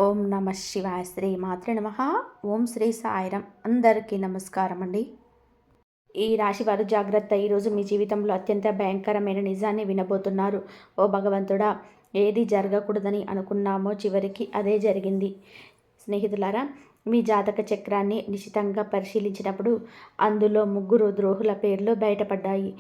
ఓం నమ శివాయ. శ్రీ మాత్రే నమ. ఓం శ్రీ సాయిరం. అందరికీ నమస్కారం అండి. ఈ రాశి వారు జాగ్రత్త. ఈరోజు మీ జీవితంలో అత్యంత భయంకరమైన నిజాన్ని వినబోతున్నారు. ఓ భగవంతుడా, ఏది జరగకూడదని అనుకున్నామో చివరికి అదే జరిగింది. స్నేహితులారా, మీ జాతక చక్రాన్ని నిశితంగా పరిశీలించినప్పుడు అందులో 3 ద్రోహుల పేర్లు బయటపడ్డాయి.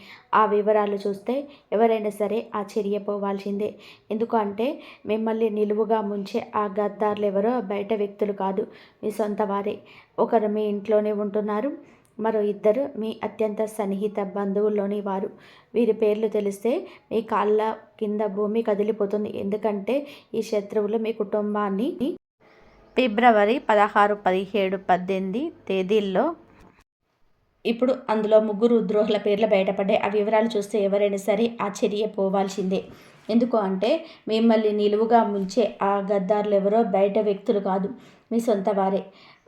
ఆ వివరాలు చూస్తే ఎవరైనా సరే ఆశ్చర్యపోవాల్సిందే. ఎందుకంటే మిమ్మల్ని నిలువుగా ముంచే ఆ గద్దార్లెవరో బయట వ్యక్తులు కాదు, మీ సొంత వారే. ఒకరు మీ ఇంట్లోనే ఉంటున్నారు, మరో ఇద్దరు మీ అత్యంత సన్నిహిత బంధువుల్లోని వారు. వీరి పేర్లు తెలిస్తే మీ కాళ్ళ కింద భూమి కదిలిపోతుంది. ఎందుకంటే ఈ శత్రువులు మీ కుటుంబాన్ని ఫిబ్రవరి 16, 17, 18 తేదీల్లో ఇప్పుడు అందులో 3 ద్రోహుల పేర్లు బయటపడ్డాయి. ఆ వివరాలు చూస్తే ఎవరైనా సరే ఆశ్చర్యపోవాల్సిందే. ఎందుకు అంటే మిమ్మల్ని నిలువుగా ముంచే ఆ గద్దారులు ఎవరో బయట వ్యక్తులు కాదు, మీ సొంత వారే.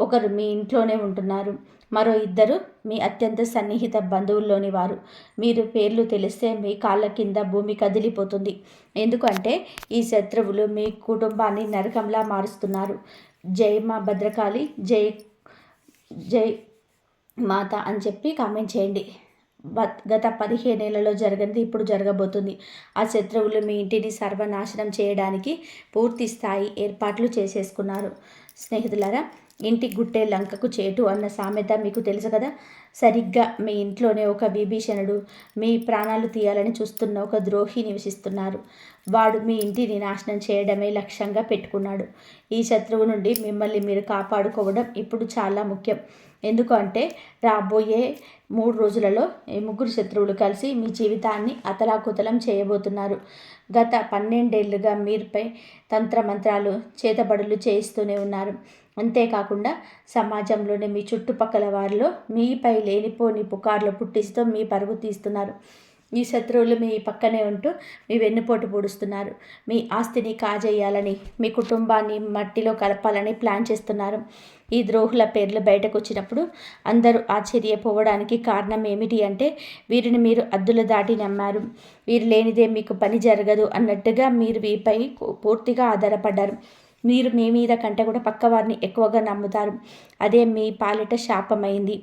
ఒకరు మీ ఇంట్లోనే ఉంటున్నారు, మరో ఇద్దరు మీ అత్యంత సన్నిహిత బంధువుల్లోని వారు. మీరు పేర్లు తెలిస్తే మీ కాళ్ళ కింద భూమి కదిలిపోతుంది. ఎందుకంటే ఈ శత్రువులు మీ కుటుంబాన్ని నరకంలా మారుస్తున్నారు. జై మా భద్రకాళి, జై జై మాత అని చెప్పి కామెంట్ చేయండి. గత 15 ఏళ్లలో జరగనిది ఇప్పుడు జరగబోతుంది. ఆ శత్రువులు మీ ఇంటిని సర్వనాశనం చేయడానికి పూర్తి స్థాయి ఏర్పాట్లు చేసేసుకున్నారు. స్నేహితులారా, ఇంటి గుట్టే లంకకు చేటు అన్న సామెత మీకు తెలుసు కదా. సరిగ్గా మీ ఇంట్లోనే ఒక విభీషణుడు, మీ ప్రాణాలు తీయాలని చూస్తున్న ఒక ద్రోహి నివసిస్తున్నారు. వాడు మీ ఇంటిని నాశనం చేయడమే లక్ష్యంగా పెట్టుకున్నాడు. ఈ శత్రువు నుండి మిమ్మల్ని మీరు కాపాడుకోవడం ఇప్పుడు చాలా ముఖ్యం. ఎందుకంటే రాబోయే 3 రోజులలో ఈ 3 శత్రువులు కలిసి మీ జీవితాన్ని అతలాకుతలం చేయబోతున్నారు. గత 12 ఏళ్లుగా మీరుపై తంత్రమంత్రాలు, చేతబడులు చేయిస్తూనే ఉన్నారు. అంతేకాకుండా సమాజంలోని మీ చుట్టుపక్కల వారిలో మీపై లేనిపోని పుకార్లు పుట్టిస్తూ మీ పరుగు తీస్తున్నారు. ఈ శత్రువులు మీ పక్కనే ఉంటూ మీ వెన్నుపోటు పొడుస్తున్నారు. మీ ఆస్తిని కాజేయాలని, మీ కుటుంబాన్ని మట్టిలో కలపాలని ప్లాన్ చేస్తున్నారు. ఈ ద్రోహుల పేర్లు బయటకు వచ్చినప్పుడు అందరూ ఆశ్చర్యపోవడానికి కారణం ఏమిటి అంటే, వీరిని మీరు అద్దులు దాటి నమ్మారు. వీరు లేనిదే మీకు పని జరగదు అన్నట్టుగా మీరు వీరిపై పూర్తిగా ఆధారపడ్డారు. మీరు మీ మీద కంటే కూడా పక్కవారిని ఎక్కువగా నమ్ముతారు. అదే మీ పాలిట శాపమైంది.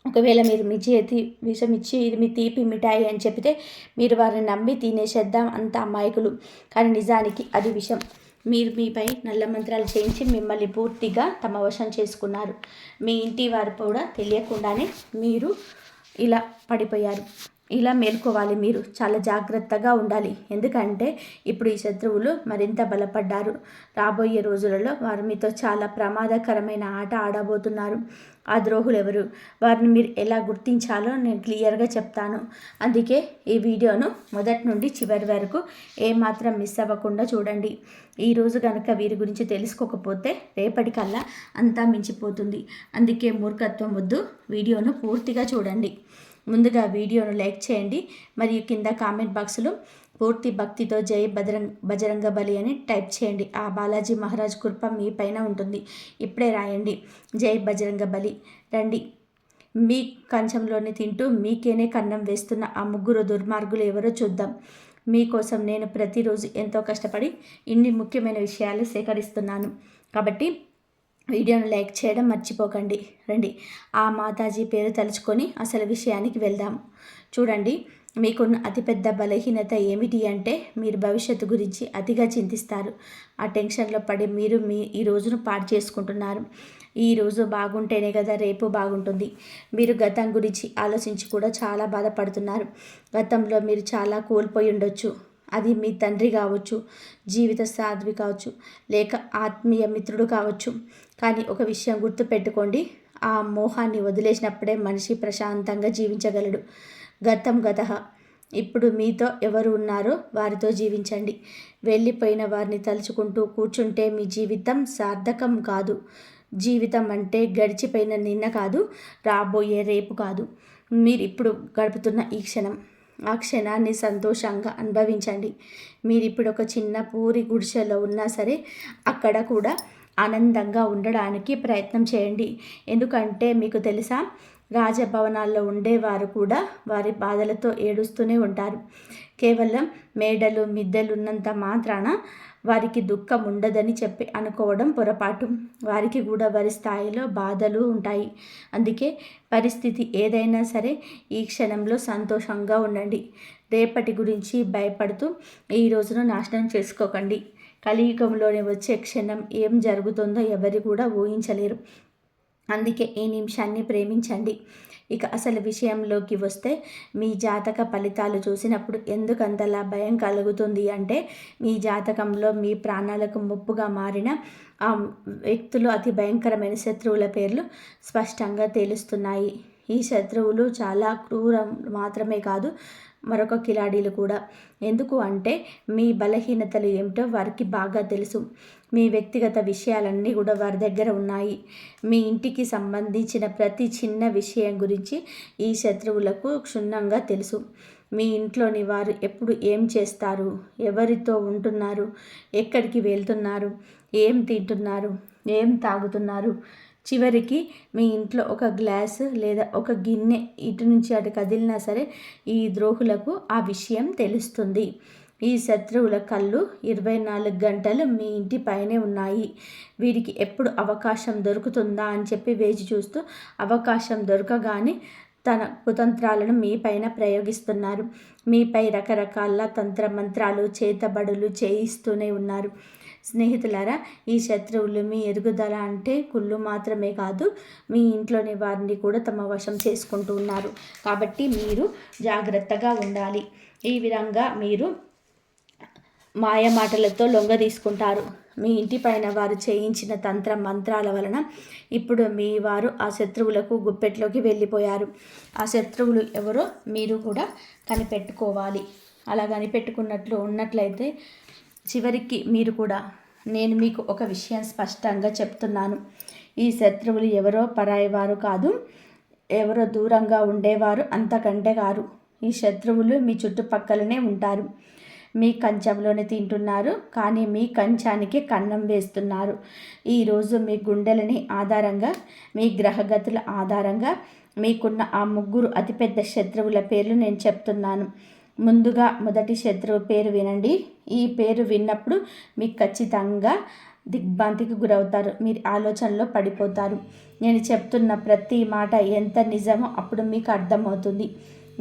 ఒకవేళ మీరు మీ చేతి విషం ఇచ్చి ఇది మీ తీపి మిఠాయి అని చెప్తే మీరు వారిని నమ్మి తినేసేద్దాం, అంత అమాయకులు. కానీ నిజానికి అది విషం. మీరు మీపై నల్ల మంత్రాలు చేయించి మిమ్మల్ని పూర్తిగా తమ వశం చేసుకున్నారు. మీ ఇంటి వారు కూడా తెలియకుండానే మీరు ఇలా పడిపోయారు. ఇలా మేల్కోవాలి. మీరు చాలా జాగ్రత్తగా ఉండాలి. ఎందుకంటే ఇప్పుడు ఈ శత్రువులు మరింత బలపడ్డారు. రాబోయే రోజులలో వారు మీతో చాలా ప్రమాదకరమైన ఆట ఆడబోతున్నారు. ఆ ద్రోహులు ఎవరు, వారిని మీరు ఎలా గుర్తించాలో నేను క్లియర్గా చెప్తాను. అందుకే ఈ వీడియోను మొదటి నుండి చివరి వరకు ఏమాత్రం మిస్ అవ్వకుండా చూడండి. ఈరోజు కనుక వీరి గురించి తెలుసుకోకపోతే రేపటికల్లా అంతా మించిపోతుంది. అందుకే మూర్ఖత్వం వద్దు, వీడియోను పూర్తిగా చూడండి. ముందుగా వీడియోను లైక్ చేయండి, మరియు కింద కామెంట్ బాక్స్లో పూర్తి భక్తితో జై బజరంగ బలి అని టైప్ చేయండి. ఆ బాలాజీ మహారాజ్ కృప మీ పైన ఉంటుంది. ఇప్పుడే రాయండి, జై బజరంగ బలి. రండి, మీ కంచంలోని తింటూ మీకేనే కన్నం వేస్తున్న ఆ 3 దుర్మార్గులు ఎవరో చూద్దాం. మీకోసం నేను ప్రతిరోజు ఎంతో కష్టపడి ఇన్ని ముఖ్యమైన విషయాలు సేకరిస్తున్నాను. కాబట్టి వీడియోను లైక్ చేయడం మర్చిపోకండి. రండి, ఆ మాతాజీ పేరు తలుచుకొని అసలు విషయానికి వెళ్దాం. చూడండి, మీకున్న అతిపెద్ద బలహీనత ఏమిటి అంటే మీరు భవిష్యత్తు గురించి అతిగా చింతిస్తారు. ఆ టెన్షన్లో పడి మీరు ఈ రోజును పాడు చేసుకుంటున్నారు. ఈ రోజు బాగుంటేనే కదా రేపు బాగుంటుంది. మీరు గతం గురించి ఆలోచించి కూడా చాలా బాధపడుతున్నారు. గతంలో మీరు చాలా కోల్పోయి ఉండొచ్చు. అది మీ తండ్రి కావచ్చు, జీవిత సాధ్వి కావచ్చు, లేక ఆత్మీయ మిత్రుడు కావచ్చు. కానీ ఒక విషయం గుర్తుపెట్టుకోండి, ఆ మోహాన్ని వదిలేసినప్పుడే మనిషి ప్రశాంతంగా జీవించగలడు. గతం గతః. ఇప్పుడు మీతో ఎవరు ఉన్నారో వారితో జీవించండి. వెళ్ళిపోయిన వారిని తలుచుకుంటూ కూర్చుంటే మీ జీవితం సార్థకం కాదు. జీవితం అంటే గడిచిపోయిన నిన్న కాదు, రాబోయే రేపు కాదు, మీరు ఇప్పుడు గడుపుతున్న ఈ క్షణం. ఆ క్షణాన్ని సంతోషంగా అనుభవించండి. మీరు ఇప్పుడు ఒక చిన్న పూరి గుడిసెలో ఉన్నా సరే అక్కడ కూడా ఆనందంగా ఉండడానికి ప్రయత్నం చేయండి. ఎందుకంటే మీకు తెలుసా, రాజభవనాల్లో ఉండేవారు కూడా వారి బాధలతో ఏడుస్తూనే ఉంటారు. కేవలం మేడలు మిద్దెలు ఉన్నంత మాత్రాన వారికి దుఃఖం ఉండదని చెప్పి అనుకోవడం పొరపాటు. వారికి కూడా వారి స్థాయిలో బాధలు ఉంటాయి. అందుకే పరిస్థితి ఏదైనా సరే ఈ క్షణంలో సంతోషంగా ఉండండి. రేపటి గురించి భయపడుతూ ఈ రోజును నాశనం చేసుకోకండి. కలియుగంలోనే వచ్చే క్షణం ఏం జరుగుతుందో ఎవరు కూడా ఊహించలేరు. అందుకే ఈ నిమిషాన్ని ప్రేమించండి. ఇక అసలు విషయంలోకి వస్తే మీ జాతక ఫలితాలు చూసినప్పుడు ఎందుకంతలా భయం కలుగుతుంది అంటే, మీ జాతకంలో మీ ప్రాణాలకు ముప్పుగా మారిన ఆ వ్యక్తులు అతి భయంకరమైన శత్రువుల పేర్లు స్పష్టంగా తెలుస్తున్నాయి. ఈ శత్రువులు చాలా క్రూరం మాత్రమే కాదు, మరొక కిలాడీలు కూడా. ఎందుకు అంటే మీ బలహీనతలు ఏమిటో వారికి బాగా తెలుసు. మీ వ్యక్తిగత విషయాలన్నీ కూడా వారి దగ్గర ఉన్నాయి. మీ ఇంటికి సంబంధించిన ప్రతి చిన్న విషయం గురించి ఈ శత్రువులకు క్షుణ్ణంగా తెలుసు. మీ ఇంట్లోని వారు ఎప్పుడు ఏం చేస్తారు, ఎవరితో ఉంటున్నారు, ఎక్కడికి వెళ్తున్నారు, ఏం తింటున్నారు, ఏం తాగుతున్నారు, చివరికి మీ ఇంట్లో ఒక గ్లాసు లేదా ఒక గిన్నె ఇటు నుంచి అటు కదిలినా సరే ఈ ద్రోహులకు ఆ విషయం తెలుస్తుంది. ఈ శత్రువుల కళ్ళు 24 గంటలు మీ ఇంటి పైనే ఉన్నాయి. వీరికి ఎప్పుడు అవకాశం దొరుకుతుందా అని చెప్పి వేచి చూస్తూ అవకాశం దొరకగానే తన కుతంత్రాలను మీ పైన ప్రయోగిస్తున్నారు. మీపై రకరకాల తంత్రమంత్రాలు చేతబడులు చేయిస్తూనే ఉన్నారు. స్నేహితులారా, ఈ శత్రువులు మీ ఎదుగుదల అంటే కుళ్ళు మాత్రమే కాదు, మీ ఇంట్లోని వారిని కూడా తమ వశం చేసుకుంటూ ఉన్నారు. కాబట్టి మీరు జాగ్రత్తగా ఉండాలి. ఈ విధంగా మీరు మాయమాటలతో లొంగ తీసుకుంటారు. మీ ఇంటి పైన వారు చేయించిన తంత్ర మంత్రాల వలన ఇప్పుడు మీ వారు ఆ శత్రువులకు గుప్పెట్లోకి వెళ్ళిపోయారు. ఆ శత్రువులు ఎవరో మీరు కూడా కనిపెట్టుకోవాలి. అలా కనిపెట్టుకున్నట్లు ఉన్నట్లయితే చివరికి మీరు కూడా, నేను మీకు ఒక విషయం స్పష్టంగా చెప్తున్నాను. ఈ శత్రువులు ఎవరో పరాయి వారు కాదు, ఎవరో దూరంగా ఉండేవారు అంతకంటే కారు. ఈ శత్రువులు మీ చుట్టుపక్కలనే ఉంటారు. మీ కంచంలోనే తింటున్నారు, కానీ మీ కంచానికి కన్నం వేస్తున్నారు. ఈరోజు మీ గుండెలని ఆధారంగా, మీ గ్రహగతుల ఆధారంగా మీకున్న ఆ 3 అతిపెద్ద శత్రువుల పేర్లు నేను చెప్తున్నాను. ముందుగా మొదటి శత్రువు పేరు వినండి. ఈ పేరు విన్నప్పుడు మీకు ఖచ్చితంగా దిగ్భ్రాంతికి గురవుతారు. మీరు ఆలోచనలో పడిపోతారు. నేను చెప్తున్న ప్రతి మాట ఎంత నిజమో అప్పుడు మీకు అర్థమవుతుంది.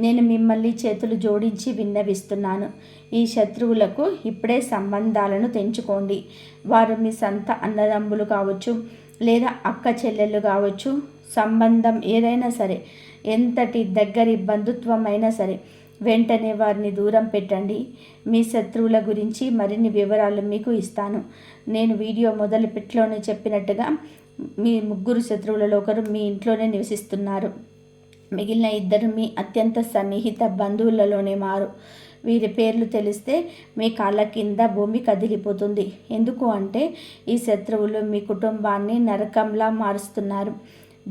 నేను మిమ్మల్ని చేతులు జోడించి విన్నవిస్తున్నాను. ఈ శత్రువులకు ఇప్పుడే సంబంధాలను తెంచుకోండి. వారు మీ సొంత అన్నదమ్ములు కావచ్చు, లేదా అక్క చెల్లెళ్ళు కావచ్చు. సంబంధం ఏదైనా సరే, ఎంతటి దగ్గరి బంధుత్వం అయినా సరే, వెంటనే వారిని దూరం పెట్టండి. మీ శత్రువుల గురించి మరిన్ని వివరాలు మీకు ఇస్తాను. నేను వీడియో మొదలుపెట్లోనే చెప్పినట్టుగా మీ 3 శత్రువులలో ఒకరు మీ ఇంట్లోనే నివసిస్తున్నారు. మిగిలిన 2 మీ అత్యంత సన్నిహిత బంధువులలోనే మారు. వీరి పేర్లు తెలిస్తే మీ కాళ్ళ కింద భూమి కదిలిపోతుంది. ఎందుకు అంటే ఈ శత్రువులు మీ కుటుంబాన్ని నరకంలా మారుస్తున్నారు.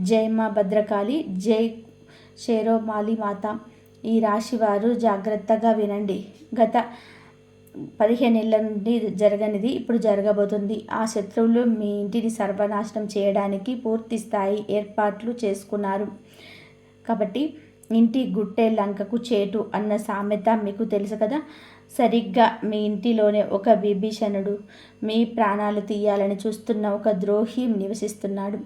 జై మా భద్రకాళి, జై షేరోమాలి మాత. ఈ రాశివారు జాగ్రత్తగా వినండి. గత 15 ఏళ్ళ నుండి జరగనిది ఇప్పుడు జరగబోతుంది. ఆ శత్రువులు మీ ఇంటిని సర్వనాశనం చేయడానికి పూర్తి స్థాయి ఏర్పాట్లు చేసుకున్నారు. కాబట్టి ఇంటి గుట్టే లంకకు చేటు అన్న సామెత మీకు తెలుసు కదా. సరిగ్గా మీ ఇంటిలోనే ఒక విభీషణుడు, మీ ప్రాణాలు తీయాలని చూస్తున్న ఒక ద్రోహి నివసిస్తున్నాడు.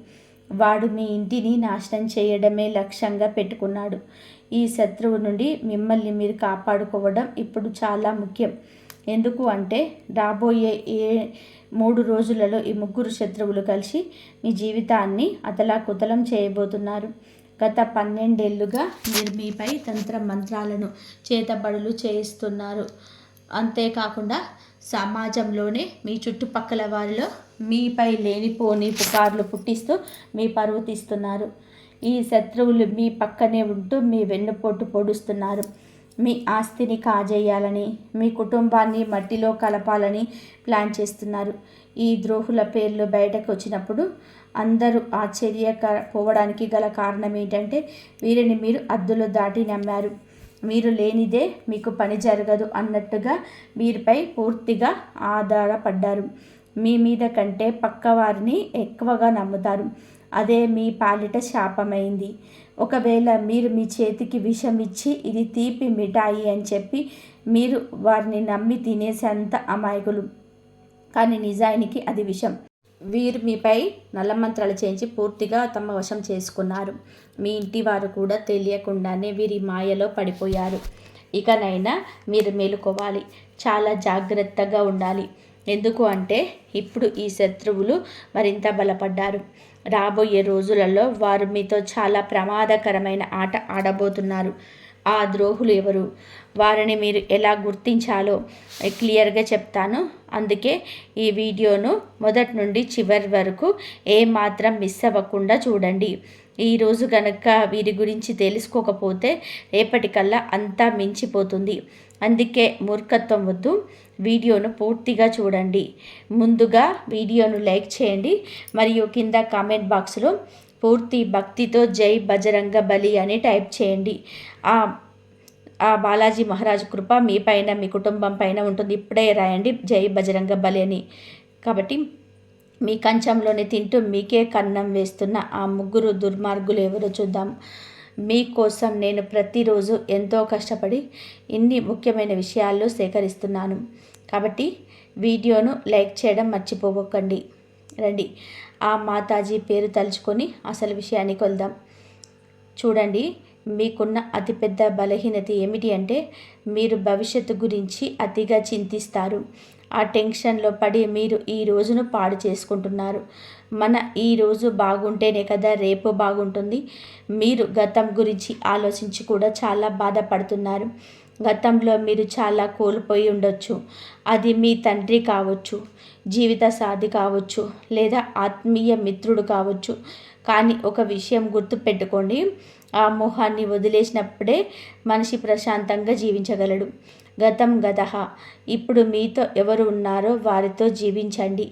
వాడు మీ ఇంటిని నాశనం చేయడమే లక్ష్యంగా పెట్టుకున్నాడు. ఈ శత్రువు నుండి మిమ్మల్ని మీరు కాపాడుకోవడం ఇప్పుడు చాలా ముఖ్యం. ఎందుకు అంటే రాబోయే 3 రోజులలో ఈ 3 శత్రువులు కలిసి మీ జీవితాన్ని అతలాకుతలం చేయబోతున్నారు. గత 12 ఏళ్ళుగా మీరు మీపై తంత్ర మంత్రాలను చేతబడులు చేయిస్తున్నారు. అంతేకాకుండా సమాజంలోనే మీ చుట్టుపక్కల వారిలో మీపై లేనిపోని పుకార్లు పుట్టిస్తూ మీ పరువు తీస్తున్నారు. ఈ శత్రువులు మీ పక్కనే ఉంటూ మీ వెన్నుపోటు పొడుస్తున్నారు. మీ ఆస్తిని కాజేయాలని, మీ కుటుంబాన్ని మట్టిలో కలపాలని ప్లాన్ చేస్తున్నారు. ఈ ద్రోహుల పేర్లు బయటకు వచ్చినప్పుడు అందరూ ఆశ్చర్యపోవడానికి గల కారణం ఏంటంటే వీరిని మీరు అద్దులు దాటి నమ్మారు. మీరు లేనిదే మీకు పని జరగదు అన్నట్టుగా వీరిపై పూర్తిగా ఆధారపడ్డారు. మీ మీద కంటే పక్కవారిని ఎక్కువగా నమ్ముతారు. అదే మీ పాలిట శాపమైంది. ఒకవేళ మీరు మీ చేతికి విషం ఇచ్చి ఇది తీపి మిఠాయి అని చెప్పి మీరు వారిని నమ్మి తినేసేంత అమాయకులు. కానీ నిజానికి అది విషం. వీరు మీపై నల్లమంత్రాలు చేయించి పూర్తిగా తమ వశం చేసుకున్నారు. మీ ఇంటి వారు కూడా తెలియకుండానే వీరి మాయలో పడిపోయారు. ఇకనైనా మీరు మేలుకోవాలి, చాలా జాగ్రత్తగా ఉండాలి. ఎందుకు అంటే ఇప్పుడు ఈ శత్రువులు మరింత బలపడ్డారు. రాబోయే రోజులలో వారు మీతో చాలా ప్రమాదకరమైన ఆట ఆడబోతున్నారు. ఆ ద్రోహులు ఎవరు, వారిని మీరు ఎలా గుర్తించాలో క్లియర్గా చెప్తాను. అందుకే ఈ వీడియోను మొదటి నుండి చివరి వరకు ఏమాత్రం మిస్ అవ్వకుండా చూడండి. ఈరోజు కనుక వీరి గురించి తెలుసుకోకపోతే రేపటికల్లా అంతా మించిపోతుంది. అందుకే మూర్ఖత్వం వద్దు, వీడియోను పూర్తిగా చూడండి. ముందుగా వీడియోను లైక్ చేయండి మరియు కింద కామెంట్ బాక్స్లో పూర్తి భక్తితో జై బజరంగ బలి అని టైప్ చేయండి. ఆ బాలాజీ మహారాజు కృప మీ పైన, మీ కుటుంబం పైన ఉంటుంది. ఇప్పుడే రాయండి జై బజరంగ బలి అని. కాబట్టి మీ కంచంలోనే తింటూ మీకే కన్నం వేస్తున్న ఆ ముగ్గురు దుర్మార్గులు ఎవరో చూద్దాం. మీకోసం నేను ప్రతిరోజు ఎంతో కష్టపడి ఇన్ని ముఖ్యమైన విషయాలు సేకరిస్తున్నాను. కాబట్టి వీడియోను లైక్ చేయడం మర్చిపోకండి. రండి ఆ మాతాజీ పేరు తలుచుకొని అసలు విషయానికి వెళ్దాం. చూడండి, మీకున్న అతిపెద్ద బలహీనత ఏమిటి అంటే మీరు భవిష్యత్తు గురించి అతిగా చింతిస్తారు. ఆ టెన్షన్లో పడి మీరు ఈ రోజును పాడు చేసుకుంటున్నారు. మన ఈ రోజు బాగుంటేనే కదా రేపు బాగుంటుంది. మీరు గతం గురించి ఆలోచించి కూడా చాలా బాధపడుతున్నారు. గతంలో మీరు చాలా కోల్పోయి ఉండొచ్చు. అది మీ తండ్రి కావచ్చు, జీవిత సాథి కావచ్చు, లేదా ఆత్మీయ మిత్రుడు కావచ్చు. కానీ ఒక విషయం గుర్తుపెట్టుకోండి, ఆ మోహాన్ని వదిలేసినప్పుడే మనిషి ప్రశాంతంగా జీవించగలడు. గతం గతః. ఇప్పుడు మీతో ఎవరు ఉన్నారో వారితో జీవించండి.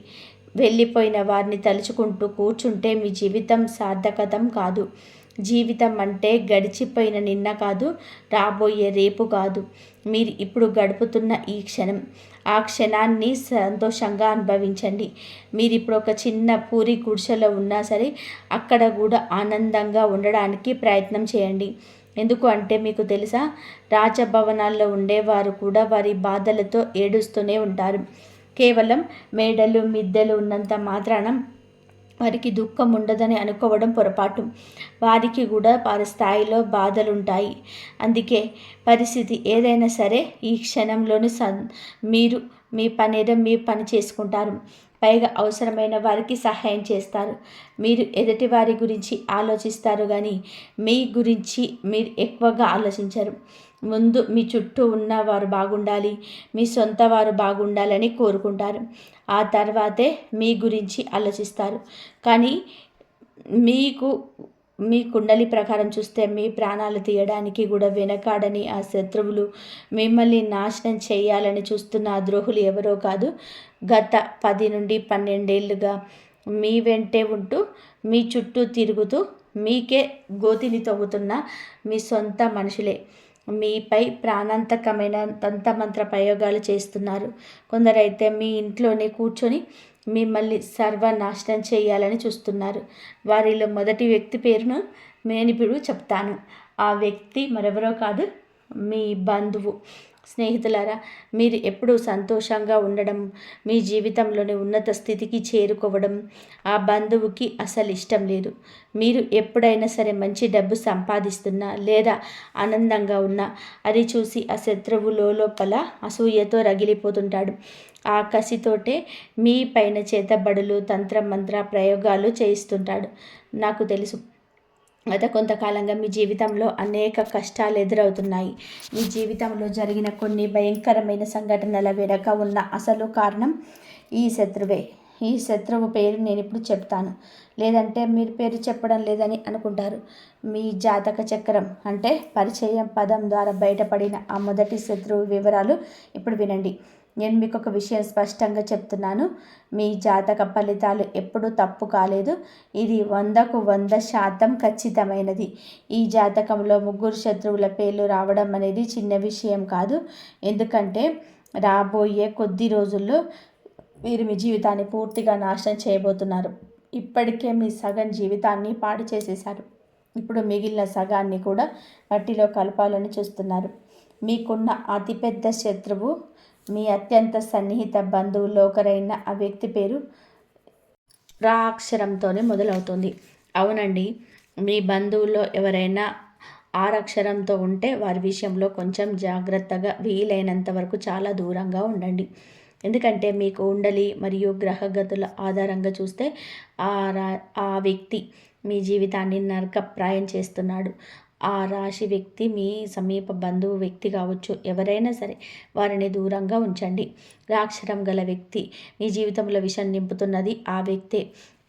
వెళ్ళిపోయిన వారిని తలుచుకుంటూ కూర్చుంటే మీ జీవితం సార్థకతం కాదు. జీవితం అంటే గడిచిపోయిన నిన్న కాదు, రాబోయే రేపు కాదు, మీరు ఇప్పుడు గడుపుతున్న ఈ క్షణం. ఆ క్షణాన్ని సంతోషంగా అనుభవించండి. మీరు ఇప్పుడు ఒక చిన్న పూరి గుడిసెలో ఉన్నా సరే అక్కడ కూడా ఆనందంగా ఉండడానికి ప్రయత్నం చేయండి. ఎందుకు అంటే మీకు తెలుసా, రాజభవనాల్లో ఉండేవారు కూడా వారి బాధలతో ఏడుస్తూనే ఉంటారు. కేవలం మేడలు మిద్దెలు ఉన్నంత మాత్రాన వారికి దుఃఖం ఉండదని అనుకోవడం పొరపాటు. వారికి కూడా వారి స్థాయిలో బాధలుంటాయి. అందుకే పరిస్థితి ఏదైనా సరే ఈ క్షణంలోని మీరు మీ పనేదో మీ పని చేసుకుంటారు. పైగా అవసరమైన వారికి సహాయం చేస్తారు. మీరు ఎదుటి వారి గురించి ఆలోచిస్తారు కానీ మీ గురించి మీరు ఎక్కువగా ఆలోచించరు. ముందు మీ చుట్టూ ఉన్న వారు బాగుండాలి, మీ సొంత వారు బాగుండాలని కోరుకుంటారు. ఆ తర్వాతే మీ గురించి ఆలోచిస్తారు. కానీ మీ కుండలి ప్రకారం చూస్తే మీ ప్రాణాలు తీయడానికి కూడా వెనకాడని ఆ శత్రువులు, మిమ్మల్ని నాశనం చేయాలని చూస్తున్న ఆ ద్రోహులు ఎవరో కాదు, గత 10 నుండి 12 ఏళ్ళుగా మీ వెంటే ఉంటూ మీ చుట్టూ తిరుగుతూ మీకే గోతిని తవ్వుతున్న మీ సొంత మనుషులే. మీపై ప్రాణాంతకమైన తంత్రమంత్ర ప్రయోగాలు చేస్తున్నారు. కొందరైతే మీ ఇంట్లోనే కూర్చొని మిమ్మల్ని సర్వనాశనం చేయాలని చూస్తున్నారు. వారిలో మొదటి వ్యక్తి పేరును నేను ఇప్పుడు చెప్తాను. ఆ వ్యక్తి మరెవరో కాదు, మీ బంధువు. స్నేహితులారా, మీరు ఎప్పుడూ సంతోషంగా ఉండడం, మీ జీవితంలోని ఉన్నత స్థితికి చేరుకోవడం ఆ బంధువుకి అసలు ఇష్టం లేదు. మీరు ఎప్పుడైనా సరే మంచి డబ్బు సంపాదిస్తున్నా లేదా ఆనందంగా ఉన్నా అది చూసి ఆ శత్రువు లోపల అసూయతో రగిలిపోతుంటాడు. ఆ కసితోటే మీ పైన చేతబడులు, తంత్రమంత్ర ప్రయోగాలు చేయిస్తుంటాడు. నాకు తెలుసు, గత కొంతకాలంగా మీ జీవితంలో అనేక కష్టాలు ఎదురవుతున్నాయి. మీ జీవితంలో జరిగిన కొన్ని భయంకరమైన సంఘటనల వెనుక ఉన్న అసలు కారణం ఈ శత్రువే. ఈ శత్రువు పేరు నేను ఇప్పుడు చెప్తాను, లేదంటే మీరు పేరు చెప్పడం లేదని అనుకుంటారు. మీ జాతక చక్రం అంటే పరిచయం పదం ద్వారా బయటపడిన ఆ మొదటి శత్రువు వివరాలు ఇప్పుడు వినండి. నేను మీకు ఒక విషయం స్పష్టంగా చెప్తున్నాను, మీ జాతక ఫలితాలు ఎప్పుడూ తప్పు కాలేదు. ఇది 100కు 100% ఖచ్చితమైనది. ఈ జాతకంలో ముగ్గురు శత్రువుల పేర్లు రావడం అనేది చిన్న విషయం కాదు. ఎందుకంటే రాబోయే కొద్ది రోజుల్లో మీరు మీ జీవితాన్ని పూర్తిగా నాశనం చేయబోతున్నారు. ఇప్పటికే మీ సగం జీవితాన్ని పాడు చేసేశారు. ఇప్పుడు మిగిలిన సగాన్ని కూడా మట్టిలో కలపాలని చూస్తున్నారు. మీకున్న అతిపెద్ద శత్రువు మీ అత్యంత సన్నిహిత బంధువుల్లో ఒకరైన ఆ వ్యక్తి పేరు రా అక్షరంతోనే మొదలవుతుంది. అవునండి, మీ బంధువుల్లో ఎవరైనా ఆరక్షరంతో ఉంటే వారి విషయంలో కొంచెం జాగ్రత్తగా, వీలైనంత వరకు చాలా దూరంగా ఉండండి. ఎందుకంటే మీ కుండలి మరియు గ్రహగతుల ఆధారంగా చూస్తే ఆ రా ఆ వ్యక్తి మీ జీవితాన్ని నరకప్రాయం చేస్తున్నాడు. ఆ రాశి వ్యక్తి మీ సమీప బంధువు వ్యక్తి కావచ్చు, ఎవరైనా సరే వారిని దూరంగా ఉంచండి. రాక్షరం గల వ్యక్తి మీ జీవితంలో విషం నింపుతున్నది ఆ వ్యక్తే.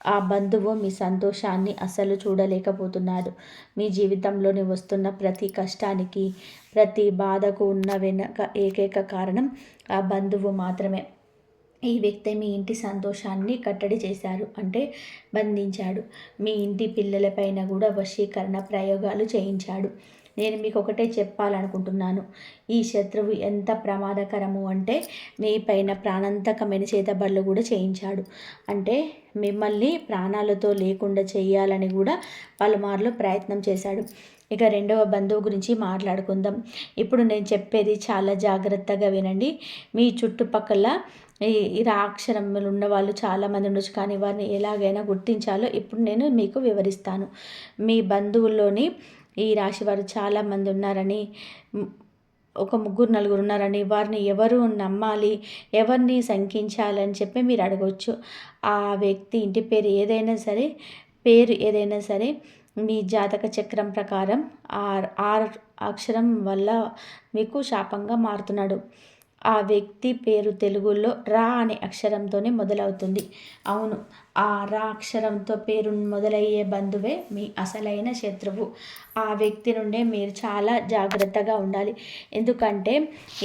ఆ బంధువు మీ సంతోషాన్ని అస్సలు చూడలేకపోతున్నాడు. మీ జీవితంలోని వస్తున్న ప్రతి కష్టానికి, ప్రతి బాధకు ఉన్న వెనక ఏకైక కారణం ఆ బంధువు మాత్రమే. ఈ వ్యక్తి మీ ఇంటి సంతోషాన్ని కట్టడి చేశారు, అంటే బంధించాడు. మీ ఇంటి పిల్లలపైన కూడా వశీకరణ ప్రయోగాలు చేయించాడు. నేను మీకు ఒకటే చెప్పాలనుకుంటున్నాను. ఈ శత్రువు ఎంత ప్రమాదకరము అంటే మీ పైన ప్రాణాంతకమైన చేతబడులు కూడా చేయించాడు. అంటే మిమ్మల్ని ప్రాణాలతో లేకుండా చేయాలని కూడా పలుమార్లు ప్రయత్నం చేశాడు. ఇక రెండవ బంధువు గురించి మాట్లాడుకుందాం. ఇప్పుడు నేను చెప్పేది చాలా జాగ్రత్తగా వినండి. మీ చుట్టుపక్కల ఈ రాక్షరములు ఉన్న వాళ్ళు చాలామంది ఉండొచ్చు, కానీ వారిని ఎలాగైనా గుర్తించాలో ఇప్పుడు నేను మీకు వివరిస్తాను. మీ బంధువుల్లోని ఈ రాశి వారు చాలామంది ఉన్నారని, ఒక ముగ్గురు నలుగురు ఉన్నారని, వారిని ఎవరు నమ్మాలి, ఎవరిని శంకించాలని చెప్పి మీరు అడగవచ్చు. ఆ వ్యక్తి ఇంటి పేరు ఏదైనా సరే మీ జాతక చక్రం ప్రకారం ఆర్ అక్షరం వల్ల మీకు శాపంగా మారుతున్నాడు. ఆ వ్యక్తి పేరు తెలుగులో రా అనే అక్షరంతోనే మొదలవుతుంది. అవును, ఆ రా అక్షరంతో పేరు మొదలయ్యే బంధువే మీ అసలైన శత్రువు. ఆ వ్యక్తి నుండే మీరు చాలా జాగ్రత్తగా ఉండాలి. ఎందుకంటే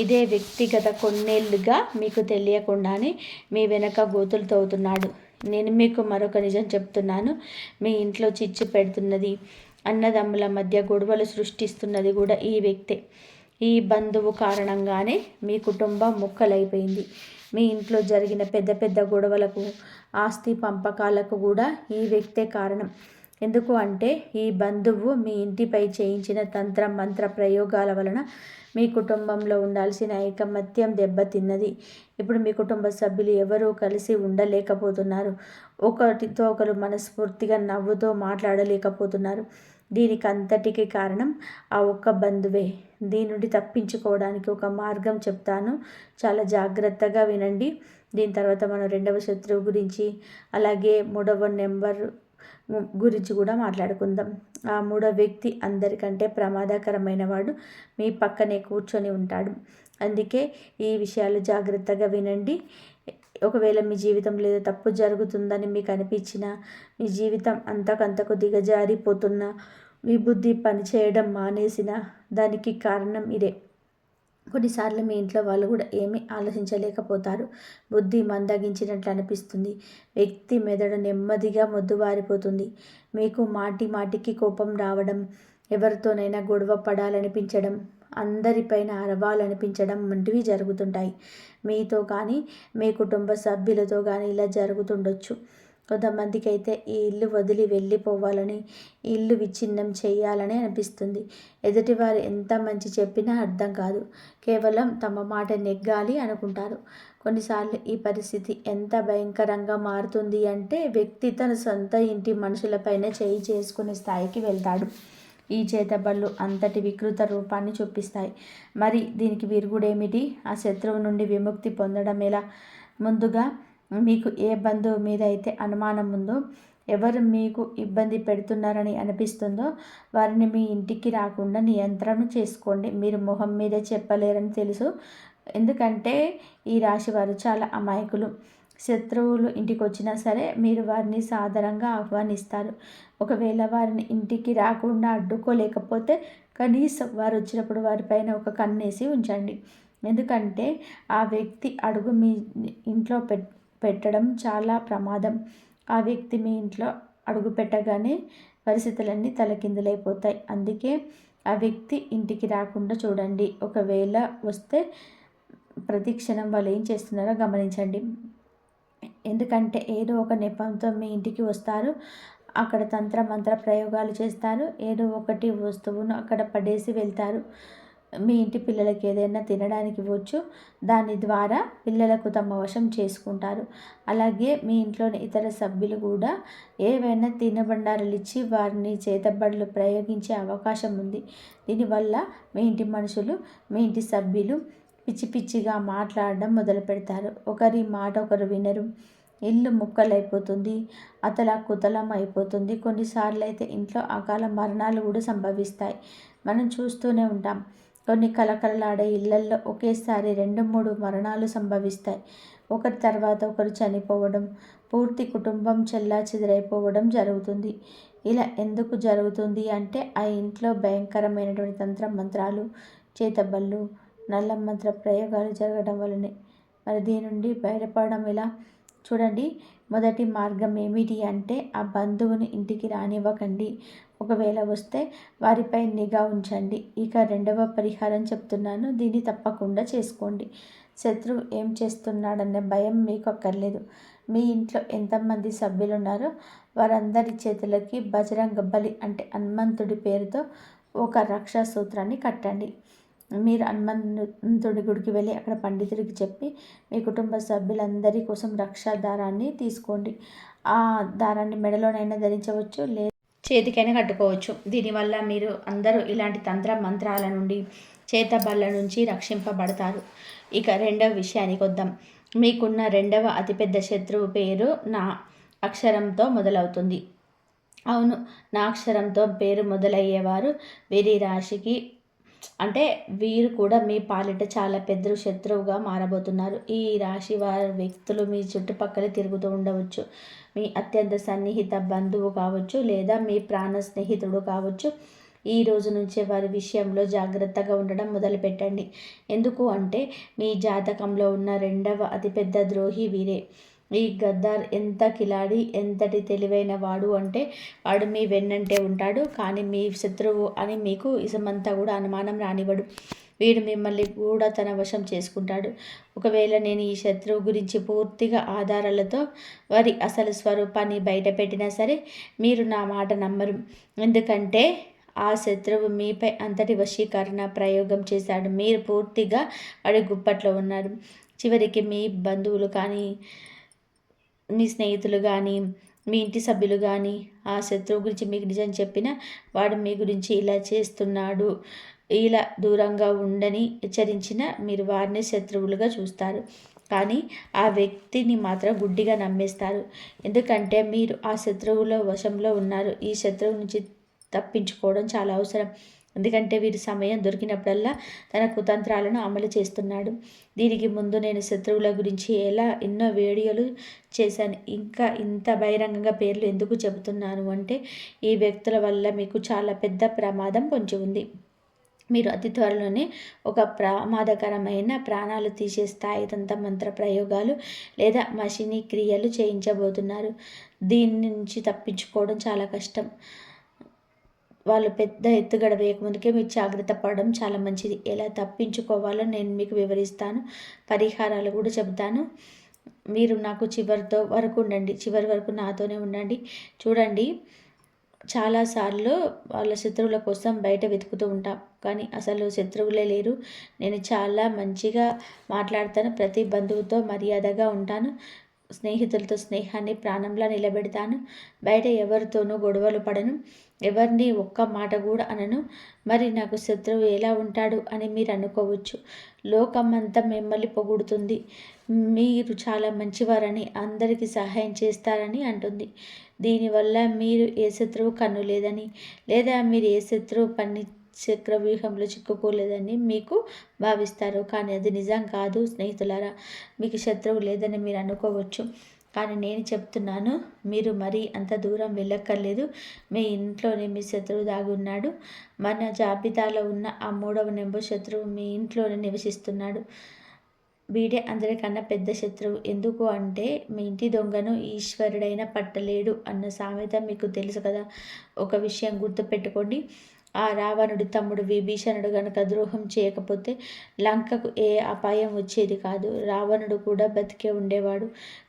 ఇదే వ్యక్తి గత కొన్నేళ్ళుగా మీకు తెలియకుండానే మీ వెనక గోతులు తవ్వుతున్నాడు. నేను మీకు మరొక నిజం చెప్తున్నాను. మీ ఇంట్లో చిచ్చు పెడుతున్నది, అన్నదమ్ముల మధ్య గొడవలు సృష్టిస్తున్నది కూడా ఈ వ్యక్తే. ఈ బంధువు కారణంగానే మీ కుటుంబం ముక్కలైపోయింది. మీ ఇంట్లో జరిగిన పెద్ద పెద్ద గొడవలకు, ఆస్తి పంపకాలకు కూడా ఈ వ్యక్తే కారణం. ఎందుకు అంటే ఈ బంధువు మీ ఇంటిపై చేయించిన తంత్ర మంత్ర ప్రయోగాల వలన మీ కుటుంబంలో ఉండాల్సిన ఐకమత్యం దెబ్బతిన్నది. ఇప్పుడు మీ కుటుంబ సభ్యులు ఎవరూ కలిసి ఉండలేకపోతున్నారు. ఒకటితో ఒకరు మనస్ఫూర్తిగా నవ్వుతో మాట్లాడలేకపోతున్నారు. దీనికి అంతటికి కారణం ఆ ఒక్క బంధువే. దీని నుండి తప్పించుకోవడానికి ఒక మార్గం చెప్తాను, చాలా జాగ్రత్తగా వినండి. దీని తర్వాత మనం రెండవ శత్రువు గురించి, అలాగే మూడవ నెంబర్ గురించి కూడా మాట్లాడుకుందాం. ఆ మూడవ వ్యక్తి అందరికంటే ప్రమాదకరమైన వాడు మీ పక్కనే కూర్చొని ఉంటాడు. అందుకే ఈ విషయాలు జాగ్రత్తగా వినండి. ఒకవేళ మీ జీవితంలో ఏదో తప్పు జరుగుతుందని మీకు అనిపించినా, మీ జీవితం అంతకంతకు దిగజారిపోతున్నా, మీ బుద్ధి పనిచేయడం మానేసిన, దానికి కారణం ఇదే. కొన్నిసార్లు మీ ఇంట్లో వాళ్ళు కూడా ఏమీ ఆలోచించలేకపోతారు. బుద్ధి మందగించినట్లు అనిపిస్తుంది. వ్యక్తి మెదడు నెమ్మదిగా మొద్దుబారిపోతుంది. మీకు మాటి మాటికి కోపం రావడం, ఎవరితోనైనా గొడవ పడాలనిపించడం, అందరిపైన అరవాలనిపించడం వంటివి జరుగుతుంటాయి. మీతో కానీ, మీ కుటుంబ సభ్యులతో కానీ ఇలా జరుగుతుండొచ్చు. కొంతమందికి అయితే ఈ ఇల్లు వదిలి వెళ్ళిపోవాలని, ఈ ఇల్లు విచ్ఛిన్నం చేయాలని అనిపిస్తుంది. ఎదుటివారు ఎంత మంచి చెప్పినా అర్థం కాదు. కేవలం తమ మాట నెగ్గాలి అనుకుంటారు. కొన్నిసార్లు ఈ పరిస్థితి ఎంత భయంకరంగా మారుతుంది అంటే వ్యక్తి తన సొంత ఇంటి మనుషులపైన చేయి చేసుకునే స్థాయికి వెళ్తాడు. ఈ చేతబళ్ళు అంతటి వికృత రూపాన్ని చూపిస్తాయి. మరి దీనికి విరుగుడేమిటి? ఆ శత్రువు నుండి విముక్తి పొందడం ఎలా? ముందుగా మీకు ఏ బంధువు మీద అయితే అనుమానం ఉందో, ఎవరు మీకు ఇబ్బంది పెడుతున్నారని అనిపిస్తుందో వారిని మీ ఇంటికి రాకుండా నియంత్రణ చేసుకోండి. మీరు మొహం మీద చెప్పలేరని తెలుసు, ఎందుకంటే ఈ రాశి వారు చాలా అమాయకులు. శత్రువులు ఇంటికి వచ్చినా సరే మీరు వారిని సాదరంగా ఆహ్వానిస్తారు. ఒకవేళ వారిని ఇంటికి రాకుండా అడ్డుకోలేకపోతే కనీసం వారు వచ్చినప్పుడు వారిపైన ఒక కన్నేసి ఉంచండి. ఎందుకంటే ఆ వ్యక్తి అడుగు మీ ఇంట్లో పెట్టడం చాలా ప్రమాదం. ఆ వ్యక్తి మీ ఇంట్లో అడుగు పెట్టగానే పరిస్థితులన్నీ తలకిందులైపోతాయి. అందుకే ఆ వ్యక్తి ఇంటికి రాకుండా చూడండి. ఒకవేళ వస్తే ప్రతి క్షణం వాళ్ళు ఏం చేస్తున్నారో గమనించండి. ఎందుకంటే ఏదో ఒక నెపంతో మీ ఇంటికి వస్తారు. అక్కడ తంత్ర మంత్ర ప్రయోగాలు చేస్తారు. ఏదో ఒకటి వస్తువును అక్కడ పడేసి వెళ్తారు. మీ ఇంటి పిల్లలకి ఏదైనా తినడానికి ఇవ్వచ్చు. దాని ద్వారా పిల్లలకు తమ వశం చేసుకుంటారు. అలాగే మీ ఇంట్లోని ఇతర సభ్యులు కూడా ఏవైనా తినబండారాలు ఇచ్చి వారిని చేతబడులు ప్రయోగించే అవకాశం ఉంది. దీనివల్ల మీ ఇంటి మనుషులు, మీ ఇంటి సభ్యులు పిచ్చి పిచ్చిగా మాట్లాడడం మొదలు పెడతారు. ఒకరి మాట ఒకరు వినరు. ఇల్లు ముక్కలైపోతుంది, అతలాకుతలం అయిపోతుంది. కొన్నిసార్లు అయితే ఇంట్లో అకాల మరణాలు కూడా సంభవిస్తాయి. మనం చూస్తూనే ఉంటాం. కొన్ని కలకలలాడే ఇళ్లల్లో ఒకేసారి 2-3 మరణాలు సంభవిస్తాయి. ఒకరి తర్వాత ఒకరు చనిపోవడం, పూర్తి కుటుంబం చెల్లాచెదరైపోవడం జరుగుతుంది. ఇలా ఎందుకు జరుగుతుంది అంటే ఆ ఇంట్లో భయంకరమైనటువంటి తంత్ర మంత్రాలు, చేతబళ్ళు, నల్ల మంత్ర ప్రయోగాలు జరగడం వల్లనే. మరి దీని నుండి బయటపడడం ఎలా? చూడండి, మొదటి మార్గం ఏమిటి అంటే ఆ బంధువుని ఇంటికి రానివ్వకండి. ఒకవేళ వస్తే వారిపై నిఘా ఉంచండి. ఇక రెండవ పరిహారం చెప్తున్నాను, దీన్ని తప్పకుండా చేసుకోండి. శత్రువు ఏం చేస్తున్నాడనే భయం మీకు అక్కర్లేదు. మీ ఇంట్లో ఎంతమంది సభ్యులు ఉన్నారో వారందరి చేతులకి బజరంగ బలి అంటే హనుమంతుడి పేరుతో ఒక రక్షా సూత్రాన్ని కట్టండి. మీరు హనుమంతుడి గుడికి వెళ్ళి అక్కడ పండితుడికి చెప్పి మీ కుటుంబ సభ్యులందరి కోసం రక్షా దారాన్ని తీసుకోండి. ఆ దారాన్ని మెడలోనైనా ధరించవచ్చు, లేదా చేతికైనా కట్టుకోవచ్చు. దీనివల్ల మీరు అందరూ ఇలాంటి తంత్ర మంత్రాల నుండి, చేతబళ్ళ నుంచి రక్షింపబడతారు. ఇక రెండవ విషయానికి వద్దాం. మీకున్న రెండవ అతిపెద్ద శత్రువు పేరు నా అక్షరంతో మొదలవుతుంది. అవును, నా అక్షరంతో పేరు మొదలయ్యేవారు వీరి రాశికి అంటే వీరు కూడా మీ పాలిట చాలా పెద్ద శత్రువుగా మారబోతున్నారు. ఈ రాశి వారి వ్యక్తులు మీ చుట్టుపక్కల తిరుగుతూ ఉండవచ్చు. మీ అత్యంత సన్నిహిత బంధువు కావచ్చు, లేదా మీ ప్రాణ స్నేహితుడు కావచ్చు. ఈ రోజు నుంచే వారి విషయంలో జాగ్రత్తగా ఉండడం మొదలుపెట్టండి. ఎందుకు అంటే మీ జాతకంలో ఉన్న రెండవ అతిపెద్ద ద్రోహి వీరే. ఈ గద్దార్ ఎంత కిలాడి, ఎంతటి తెలివైన వాడు అంటే వాడు మీ వెన్నంటే ఉంటాడు, కానీ మీ శత్రువు అని మీకు ఇసమంతా కూడా అనుమానం రానివ్వడు. వీడు మిమ్మల్ని కూడా తన వశం చేసుకుంటాడు. ఒకవేళ నేను ఈ శత్రువు గురించి పూర్తిగా ఆధారాలతో వారి అసలు స్వరూపాన్ని బయట పెట్టినా సరే మీరు నా మాట నమ్మరు. ఎందుకంటే ఆ శత్రువు మీపై అంతటి వశీకరణ ప్రయోగం చేశాడు. మీరు పూర్తిగా వాడి గుప్పట్లో ఉన్నారు. చివరికి మీ బంధువులు కానీ, మీ స్నేహితులు కానీ, మీ ఇంటి సభ్యులు కానీ ఆ శత్రువు గురించి మీకు నిజం చెప్పిన వాడు మీ గురించి ఇలా చేస్తున్నాడు, ఇలా దూరంగా ఉండని హెచ్చరించిన మీరు వారిని శత్రువులుగా చూస్తారు. కానీ ఆ వ్యక్తిని మాత్రం గుడ్డిగా నమ్మేస్తారు. ఎందుకంటే మీరు ఆ శత్రువుల వశంలో ఉన్నారు. ఈ శత్రువు నుంచి తప్పించుకోవడం చాలా అవసరం. ఎందుకంటే వీరి సమయం దొరికినప్పుడల్లా తన కుతంత్రాలను అమలు చేస్తున్నాడు. దీనికి ముందు నేను శత్రువుల గురించి ఎన్నో వీడియోలు చేశాను. ఇంకా ఇంత బహిరంగంగా పేర్లు ఎందుకు చెబుతున్నాను అంటే ఈ వ్యక్తుల వల్ల మీకు చాలా పెద్ద ప్రమాదం పొంచి ఉంది. మీరు అతి త్వరలోనే ఒక ప్రమాదకరమైన ప్రాణాలు తీసే స్థాయి మంత్ర ప్రయోగాలు లేదా మషినీ క్రియలు చేయించబోతున్నారు. దీని నుంచి తప్పించుకోవడం చాలా కష్టం. వాళ్ళు పెద్ద ఎత్తుగడ వేయకముందుకే మీరు జాగ్రత్త పడడం చాలా మంచిది. ఎలా తప్పించుకోవాలో నేను మీకు వివరిస్తాను, పరిహారాలు కూడా చెబుతాను. మీరు నాకు చివరితో వరకు ఉండండి, చివరి వరకు నాతోనే ఉండండి. చూడండి, చాలాసార్లు వాళ్ళ శత్రువుల కోసం బయట వెతుకుతూ ఉంటాం, కానీ అసలు శత్రువులే లేరు. నేను చాలా మంచిగా మాట్లాడతాను, ప్రతి బంధువుతో మర్యాదగా ఉంటాను, స్నేహితులతో స్నేహాన్ని ప్రాణంలా నిలబెడతాను, బయట ఎవరితోనూ గొడవలు పడను, ఎవరిని ఒక్క మాట కూడా అనను. మరి నాకు శత్రువు ఎలా ఉంటాడు అని మీరు అనుకోవచ్చు. లోకమంతా మిమ్మల్ని పొగుడుతుంది, మీరు చాలా మంచివారని, అందరికీ సహాయం చేస్తారని అంటుంది. దీనివల్ల మీరు ఏ శత్రువు కన్ను లేదని, లేదా మీరు ఏ శత్రువు చక్రవ్యూహంలో చిక్కుకోలేదని మీకు భావిస్తారు. కానీ అది నిజం కాదు స్నేహితులారా. మీకు శత్రువు లేదని మీరు అనుకోవచ్చు, కానీ నేను చెప్తున్నాను, మీరు మరీ అంత దూరం వెళ్ళక్కర్లేదు. మీ ఇంట్లోనే మీ శత్రువు దాగి ఉన్నాడు. మన జాబితాలో ఉన్న ఆ 3వ నెంబర్ శత్రువు మీ ఇంట్లోనే నివసిస్తున్నాడు. వీడే అందరికన్నా పెద్ద శత్రువు. ఎందుకు అంటే మీ ఇంటి దొంగను ఈశ్వరుడైనా పట్టలేడు అన్న సామెత మీకు తెలుసు కదా. ఒక విషయం గుర్తుపెట్టుకోండి, ఆ రావణుడి తమ్ముడు విభీషణుడు గనుక ద్రోహం చేయకపోతే లంకకు ఏ అపాయం వచ్చేది కాదు. రావణుడు కూడా బతికే ఉండేవాడు.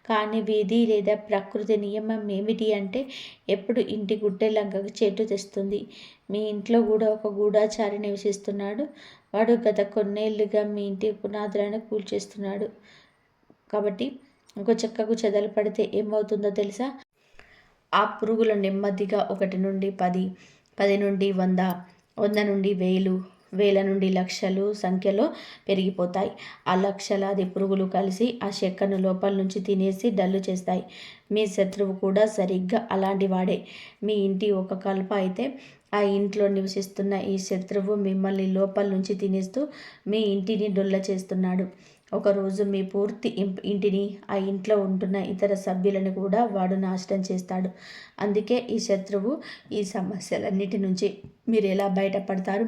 కానీ విధి లేదా ప్రకృతి నియమం ఏమిటి అంటే ఎప్పుడు ఇంటి గుడ్డే లంకకు చెట్టు తెస్తుంది. మీ ఇంట్లో కూడా ఒక గూఢాచారి నివసిస్తున్నాడు. వాడు గత కొన్నేళ్లుగా మీ ఇంటి పునాదులను కూల్చేస్తున్నాడు. కాబట్టి ఒక చెక్కకు చెదలు పడితే ఏమవుతుందో తెలుసా? ఆ పురుగులు నెమ్మదిగా 1 నుండి 10, 10 నుండి 100, 100 నుండి 1000, 1000 నుండి లక్షలు సంఖ్యలో పెరిగిపోతాయి. ఆ లక్షలాది పురుగులు కలిసి ఆ చెక్కను లోపల నుంచి తినేసి డల్లు చేస్తాయి. మీ శత్రువు కూడా సరిగ్గా అలాంటి వాడే. మీ ఇంటి ఒక కలప అయితే ఆ ఇంట్లో నివసిస్తున్న ఈ శత్రువు మిమ్మల్ని లోపల నుంచి తినేస్తూ మీ ఇంటిని డొల్ల చేస్తున్నాడు. ఒకరోజు మీ పూర్తి ఇంటిని, ఆ ఇంట్లో ఉంటున్న ఇతర సభ్యులను కూడా వాడు నాశనం చేస్తాడు. అందుకే ఈ శత్రువు, ఈ సమస్యలన్నిటి నుంచి మీరు ఎలా బయటపడతారు?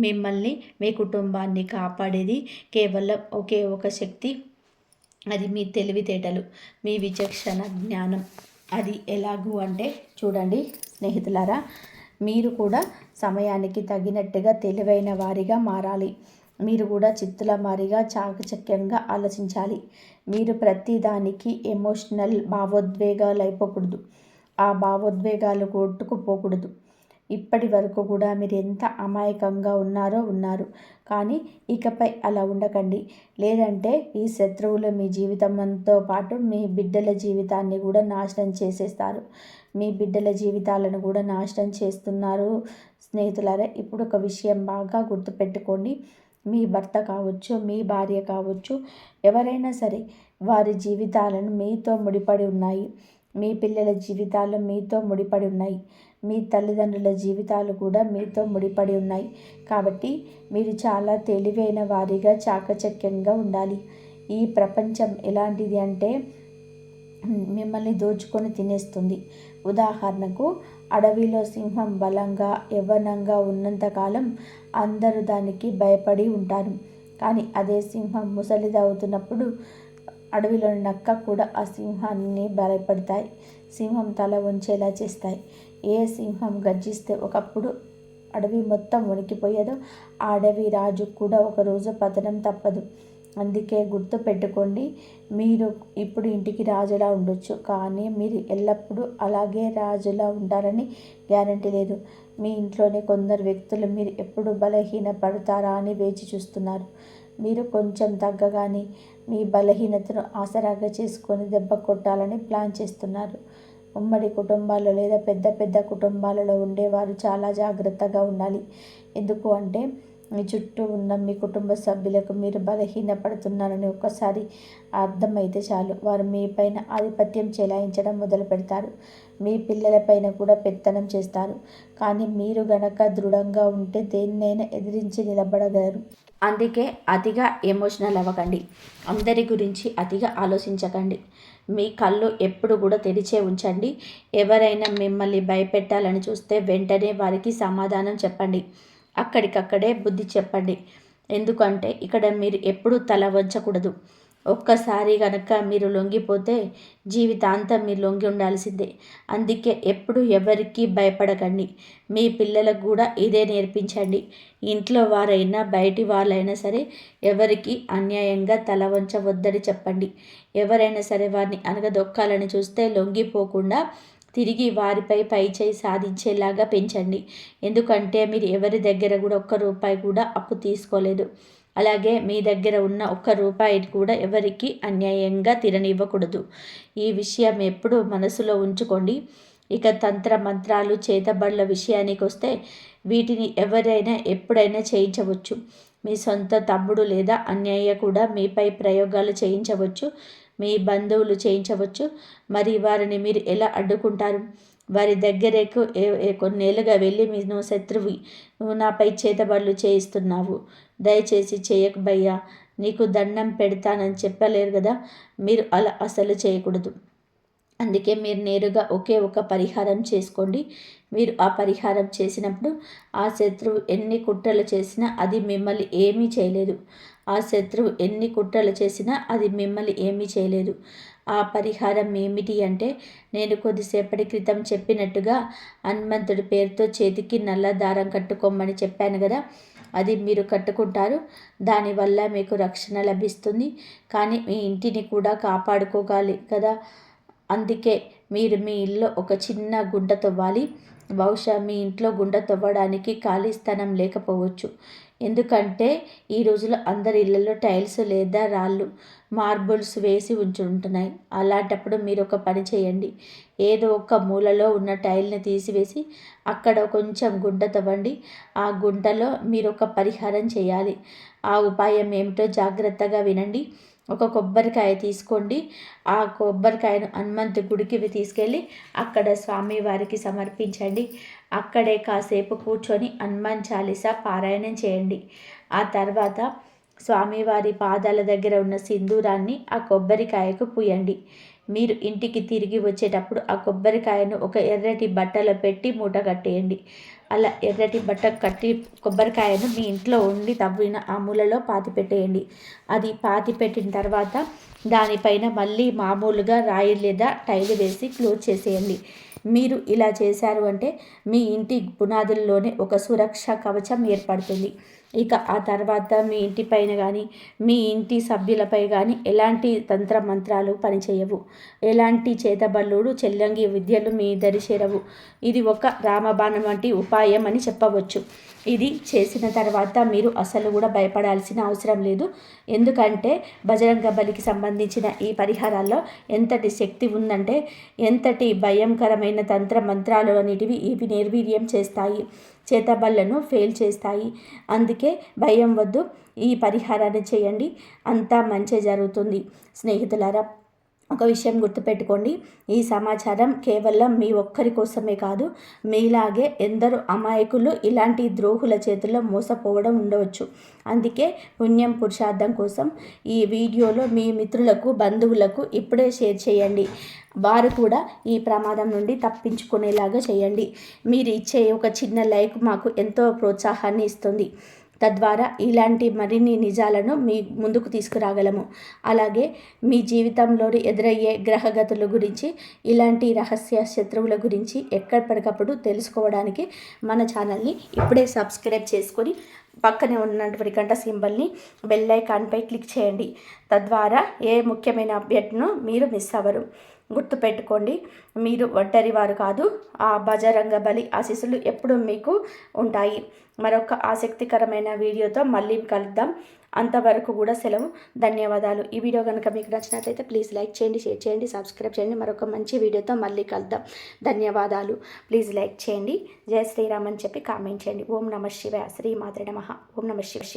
మిమ్మల్ని, మీ కుటుంబాన్ని కాపాడేది కేవలం ఒకే ఒక శక్తి. అది మీ తెలివితేటలు, మీ విచక్షణ జ్ఞానం. అది ఎలాగూ అంటే చూడండి స్నేహితులారా, మీరు కూడా సమయానికి తగినట్టుగా తెలివైన వారిగా మారాలి. మీరు కూడా చిత్తుల మారిగా చాకచక్యంగా ఆలోచించాలి. మీరు ప్రతిదానికి ఎమోషనల్ భావోద్వేగాలు అయిపోకూడదు. ఆ భావోద్వేగాలు కొట్టుకుపోకూడదు. ఇప్పటి వరకు కూడా మీరు ఎంత అమాయకంగా ఉన్నారు. కానీ ఇకపై అలా ఉండకండి. లేదంటే ఈ శత్రువులు మీ జీవితంతో పాటు మీ బిడ్డల జీవితాన్ని కూడా నాశనం చేసేస్తారు. మీ బిడ్డల జీవితాలను కూడా నాశనం చేస్తున్నారు. స్నేహితులారా, ఇప్పుడు ఒక విషయం బాగా గుర్తుపెట్టుకోండి. మీ భర్త కావచ్చు, మీ భార్య కావచ్చు, ఎవరైనా సరే వారి జీవితాలను మీతో ముడిపడి ఉన్నాయి. మీ పిల్లల జీవితాలు మీతో ముడిపడి ఉన్నాయి. మీ తల్లిదండ్రుల జీవితాలు కూడా మీతో ముడిపడి ఉన్నాయి. కాబట్టి మీరు చాలా తెలివైన వారిగా చాకచక్యంగా ఉండాలి. ఈ ప్రపంచం ఎలాంటిది అంటే మిమ్మల్ని దోచుకొని తినేస్తుంది. ఉదాహరణకు, అడవిలో సింహం బలంగా యవ్వనంగా ఉన్నంతకాలం అందరూ దానికి భయపడి ఉంటారు. కానీ అదే సింహం ముసలిదవుతున్నప్పుడు అడవిలోని నక్క కూడా ఆ సింహాన్ని భయపడతాయి. సింహం తల వంచేలా చేస్తాయి. ఏ సింహం గర్జిస్తే ఒకప్పుడు అడవి మొత్తం వణికిపోయేదో ఆ అడవి రాజు కూడా ఒకరోజు పతనం తప్పదు. అందుకే గుర్తు పెట్టుకోండి, మీరు ఇప్పుడు ఇంటికి రాజులా ఉండొచ్చు, కానీ మీరు ఎల్లప్పుడూ అలాగే రాజులా ఉంటారని గ్యారంటీ లేదు. మీ ఇంట్లోనే కొందరు వ్యక్తులు మీరు ఎప్పుడు బలహీనపడతారా అని వేచి చూస్తున్నారు. మీరు కొంచెం తగ్గగానే మీ బలహీనతను ఆసరాగా చేసుకొని దెబ్బ కొట్టాలని ప్లాన్ చేస్తున్నారు. ఉమ్మడి కుటుంబాల్లో లేదా పెద్ద పెద్ద కుటుంబాలలో ఉండేవారు చాలా జాగ్రత్తగా ఉండాలి. ఎందుకు అంటే మీ చుట్టూ ఉన్న మీ కుటుంబ సభ్యులకు మీరు బలహీనపడుతున్నారని ఒక్కసారి అర్థమైతే చాలు, వారు మీ పైన ఆధిపత్యం చెలాయించడం మొదలు పెడతారు. మీ పిల్లలపైన కూడా పెత్తనం చేస్తారు. కానీ మీరు గనక దృఢంగా ఉంటే దేన్నైనా ఎదిరించి నిలబడగలరు. అందుకే అతిగా ఎమోషనల్ అవ్వకండి. అందరి గురించి అతిగా ఆలోచించకండి. మీ కళ్ళు ఎప్పుడు కూడా తెరిచే ఉంచండి. ఎవరైనా మిమ్మల్ని భయపెట్టాలని చూస్తే వెంటనే వారికి సమాధానం చెప్పండి. అక్కడికక్కడే బుద్ధి చెప్పండి. ఎందుకంటే ఇక్కడ మీరు ఎప్పుడూ తల వంచకూడదు. ఒక్కసారి కనుక మీరు లొంగిపోతే జీవితాంతం మీరు లొంగి ఉండాల్సిందే. అందుకే ఎప్పుడు ఎవరికి భయపడకండి. మీ పిల్లలకు కూడా ఇదే నేర్పించండి. ఇంట్లో వారైనా బయటి వాళ్ళైనా సరే ఎవరికి అన్యాయంగా తల వంచవద్దని చెప్పండి. ఎవరైనా సరే వారిని అనగదొక్కాలని చూస్తే లొంగిపోకుండా తిరిగి వారిపై పైచేయి సాధించేలాగా పెంచండి. ఎందుకంటే మీరు ఎవరి దగ్గర కూడా ₹1 కూడా అప్పు తీసుకోలేదు. అలాగే మీ దగ్గర ఉన్న ₹1 కూడా ఎవరికి అన్యాయంగా తిరనివ్వకూడదు. ఈ విషయం ఎప్పుడూ మనసులో ఉంచుకోండి. ఇక తంత్ర మంత్రాలు, చేతబడుల విషయానికి వస్తే వీటిని ఎవరైనా ఎప్పుడైనా చేయించవచ్చు. మీ సొంత తమ్ముడు లేదా అన్నయ్య కూడా మీపై ప్రయోగాలు చేయించవచ్చు. మీ బంధువులు చేయించవచ్చు. మరి వారిని మీరు ఎలా అడ్డుకుంటారు? వారి దగ్గరకు కొన్నేళ్ళుగా వెళ్ళి నువ్వు శత్రువి, నువ్వు నాపై చేతబడులు చేయిస్తున్నావు, దయచేసి చేయకు భయ్యా, నీకు దండం పెడతానని చెప్పలేరు కదా. మీరు అలా అసలు చేయకూడదు. అందుకే మీరు నేరుగా ఒకే ఒక పరిహారం చేసుకోండి. మీరు ఆ పరిహారం చేసినప్పుడు ఆ శత్రువు ఎన్ని కుట్రలు చేసినా అది మిమ్మల్ని ఏమీ చేయలేదు. ఆ శత్రువు ఎన్ని కుట్రలు చేసినా అది మిమ్మల్ని ఏమీ చేయలేదు. ఆ పరిహారం ఏమిటి అంటే, నేను కొద్దిసేపటి క్రితం చెప్పినట్టుగా హనుమంతుడి పేరుతో చేతికి నల్ల దారం కట్టుకోమని చెప్పాను కదా, అది మీరు కట్టుకుంటారు. దానివల్ల మీకు రక్షణ లభిస్తుంది. కానీ మీ ఇంటిని కూడా కాపాడుకోగాలి కదా, అందుకే మీరు మీ ఇల్లు ఒక చిన్న గుంట తవ్వాలి. బహుశా మీ ఇంట్లో గుంట తవ్వడానికి ఖాళీ స్థలం లేకపోవచ్చు. ఎందుకంటే ఈ రోజుల్లో అందరి ఇళ్లలో టైల్స్ లేదా రాళ్ళు, మార్బుల్స్ వేసి ఉంటున్నాయి. అలాంటప్పుడు మీరు ఒక పని చేయండి. ఏదో ఒక మూలలో ఉన్న టైల్ని తీసివేసి అక్కడ కొంచెం గుంట తవ్వండి. ఆ గుంటలో మీరు ఒక పరిహారం చేయాలి. ఆ ఉపాయం ఏమిటో జాగ్రత్తగా వినండి. ఒక కొబ్బరికాయ తీసుకోండి. ఆ కొబ్బరికాయను హనుమంతు గుడికి తీసుకెళ్ళి అక్కడ స్వామివారికి సమర్పించండి. అక్కడే కాసేపు కూర్చొని హనుమాన్ చాలీసా పారాయణం చేయండి. ఆ తర్వాత స్వామివారి పాదాల దగ్గర ఉన్న సింధూరాన్ని ఆ కొబ్బరికాయకు పూయండి. మీరు ఇంటికి తిరిగి వచ్చేటప్పుడు ఆ కొబ్బరికాయను ఒక ఎర్రటి బట్టలో పెట్టి మూట కట్టేయండి. అలా ఎర్రటి బట్ట కట్టి కొబ్బరికాయను మీ ఇంట్లో ఉండి తవ్విన ఆ మూలలో పాతి పెట్టేయండి. అది పాతి పెట్టిన తర్వాత దానిపైన మళ్ళీ మామూలుగా రాయి లేదా టైలు వేసి క్లోజ్ చేసేయండి. మీరు ఇలా చేశారు అంటే మీ ఇంటి పునాదుల్లోనే ఒక సురక్ష కవచం ఏర్పడుతుంది. ఇక ఆ తర్వాత మీ ఇంటి పైన కానీ మీ ఇంటి సభ్యులపై కానీ ఎలాంటి తంత్ర మంత్రాలు పనిచేయవు. ఎలాంటి చేతబల్లుడు చెల్లంగి విద్యలు మీ దరి చేరవు. ఇది ఒక రామబాణం వంటి ఉపాయం అని చెప్పవచ్చు. ఇది చేసిన తర్వాత మీరు అసలు కూడా భయపడాల్సిన అవసరం లేదు. ఎందుకంటే బజరంగ బలికి సంబంధించిన ఈ పరిహారాల్లో ఎంతటి శక్తి ఉందంటే, ఎంతటి భయంకరమైన తంత్ర మంత్రాలు అనేటివి ఇవి నిర్వీర్యం చేస్తాయి, చేతబళ్లను ఫెయిల్ చేస్తాయి. అందుకే భయం వద్దు, ఈ పరిహారాన్ని చేయండి, అంతా మంచి జరుగుతుంది. స్నేహితులారా, ఒక విషయం గుర్తుపెట్టుకోండి. ఈ సమాచారం కేవలం మీ ఒక్కరి కోసమే కాదు, మీలాగే ఎందరో అమాయకులు ఇలాంటి ద్రోహుల చేతుల్లో మోసపోవడం ఉండవచ్చు. అందుకే పుణ్యం పురుషార్థం కోసం ఈ వీడియోలో మీ మిత్రులకు, బంధువులకు ఇప్పుడే షేర్ చేయండి. వారు కూడా ఈ ప్రమాదం నుండి తప్పించుకునేలాగా చేయండి. మీరు ఇచ్చే ఒక చిన్న లైక్ మాకు ఎంతో ప్రోత్సాహాన్ని ఇస్తుంది. తద్వారా ఇలాంటి మరిన్ని నిజాలను మీ ముందుకు తీసుకురాగలము. అలాగే మీ జీవితంలోని ఎదురయ్యే గ్రహగతుల గురించి, ఇలాంటి రహస్య శత్రువుల గురించి ఎక్కడికప్పుడు తెలుసుకోవడానికి మన ఛానల్ని ఇప్పుడే సబ్స్క్రైబ్ చేసుకొని పక్కనే ఉన్నటువంటి గంట సింబల్ని బెల్ ఐకాన్పై క్లిక్ చేయండి. తద్వారా ఏ ముఖ్యమైన అప్డేట్ను మీరు మిస్ అవ్వరు. గుర్తుపెట్టుకోండి, మీరు ఒంటరి వారు కాదు. ఆ బజరంగ బలి ఆశీస్సులు ఎప్పుడూ మీకు ఉంటాయి. మరొక ఆసక్తికరమైన వీడియోతో మళ్ళీ కలుద్దాం. అంతవరకు కూడా సెలవు. ధన్యవాదాలు. ఈ వీడియో కనుక మీకు నచ్చినట్లయితే ప్లీజ్ లైక్ చేయండి, షేర్ చేయండి, సబ్స్క్రైబ్ చేయండి. మరొక మంచి వీడియోతో మళ్ళీ కలుద్దాం. ధన్యవాదాలు. ప్లీజ్ లైక్ చేయండి, జై శ్రీరామ్ అని చెప్పి కామెంట్ చేయండి. ఓం నమః శివాయ. శ్రీమాత్రే నమః. ఓం నమః శివాయ.